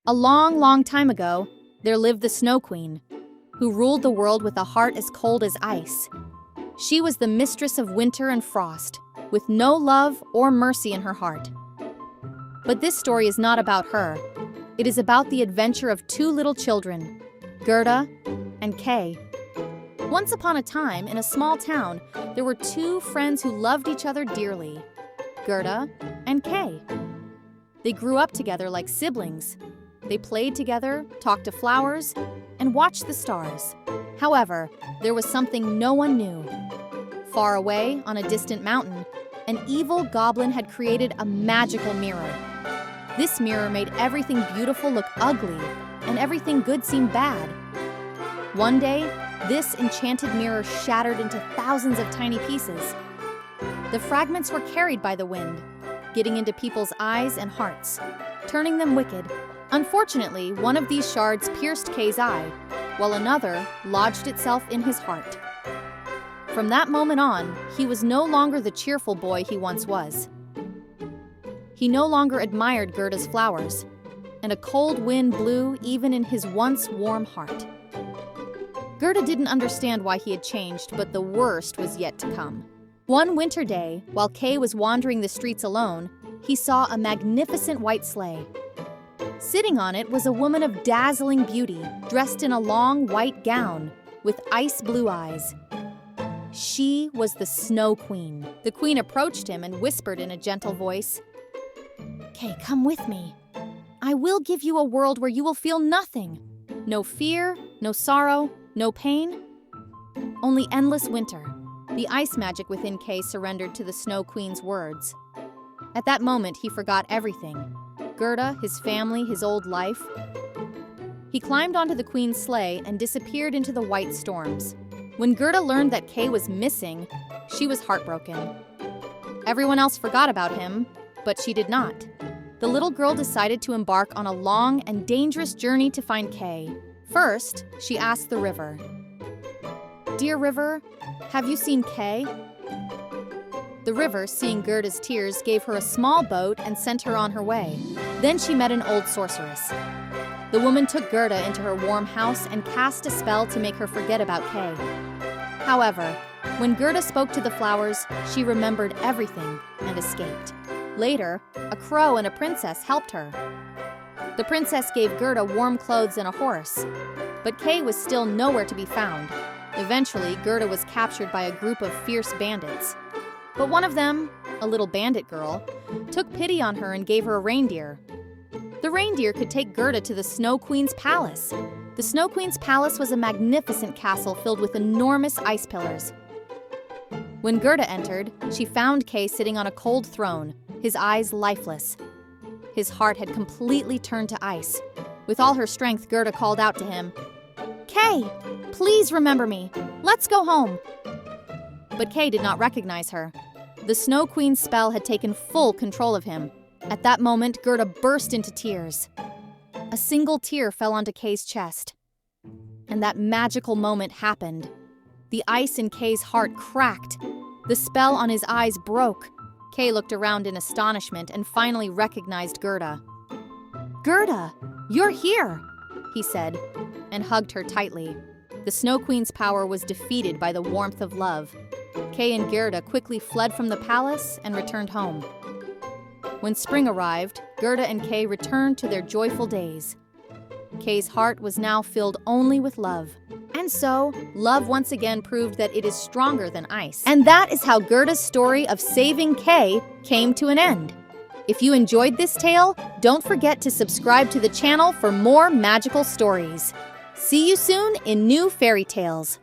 A long, long time ago, there lived the Snow Queen, who ruled the world with a heart as cold as ice. She was the mistress of winter and frost, with no love or mercy in her heart. But this story is not about her. It is about the adventure of two little children, Gerda and Kay. Once upon a time, in a small town, there were two friends who loved each other dearly, Gerda and Kay. They grew up together like siblings. They played together, talked to flowers, and watched the stars. However, there was something no one knew. Far away, on a distant mountain, an evil goblin had created a magical mirror. This mirror made everything beautiful look ugly, and everything good seem bad. One day, this enchanted mirror shattered into thousands of tiny pieces. The fragments were carried by the wind, getting into people's eyes and hearts, turning them wicked. Unfortunately, one of these shards pierced Kay's eye, while another lodged itself in his heart. From that moment on, he was no longer the cheerful boy he once was. He no longer admired Gerda's flowers, and a cold wind blew even in his once warm heart. Gerda didn't understand why he had changed, but the worst was yet to come. One winter day, while Kay was wandering the streets alone, he saw a magnificent white sleigh. Sitting on it was a woman of dazzling beauty, dressed in a long white gown, with ice blue eyes. She was the Snow Queen. The queen approached him and whispered in a gentle voice, "Kay, come with me. I will give you a world where you will feel nothing. No fear, no sorrow, no pain. Only endless winter." The ice magic within Kay surrendered to the Snow Queen's words. At that moment, he forgot everything. Gerda, his family, his old life. He climbed onto the queen's sleigh and disappeared into the white storms. When Gerda learned that Kay was missing, she was heartbroken. Everyone else forgot about him, but she did not. The little girl decided to embark on a long and dangerous journey to find Kay. First, she asked the river, "Dear river, have you seen Kay?" The river, seeing Gerda's tears, gave her a small boat and sent her on her way. Then she met an old sorceress. The woman took Gerda into her warm house and cast a spell to make her forget about Kay. However, when Gerda spoke to the flowers, she remembered everything and escaped. Later, a crow and a princess helped her. The princess gave Gerda warm clothes and a horse, but Kay was still nowhere to be found. Eventually, Gerda was captured by a group of fierce bandits. But one of them, a little bandit girl, took pity on her and gave her a reindeer. The reindeer could take Gerda to the Snow Queen's palace. The Snow Queen's palace was a magnificent castle filled with enormous ice pillars. When Gerda entered, she found Kay sitting on a cold throne, his eyes lifeless. His heart had completely turned to ice. With all her strength, Gerda called out to him, "Kay, please remember me. Let's go home." But Kay did not recognize her. The Snow Queen's spell had taken full control of him. At that moment, Gerda burst into tears. A single tear fell onto Kay's chest. And that magical moment happened. The ice in Kay's heart cracked. The spell on his eyes broke. Kay looked around in astonishment and finally recognized Gerda. "Gerda, you're here," he said, and hugged her tightly. The Snow Queen's power was defeated by the warmth of love. Kay and Gerda quickly fled from the palace and returned home. When spring arrived, Gerda and Kay returned to their joyful days. Kay's heart was now filled only with love. And so, love once again proved that it is stronger than ice. And that is how Gerda's story of saving Kay came to an end. If you enjoyed this tale, don't forget to subscribe to the channel for more magical stories. See you soon in new fairy tales.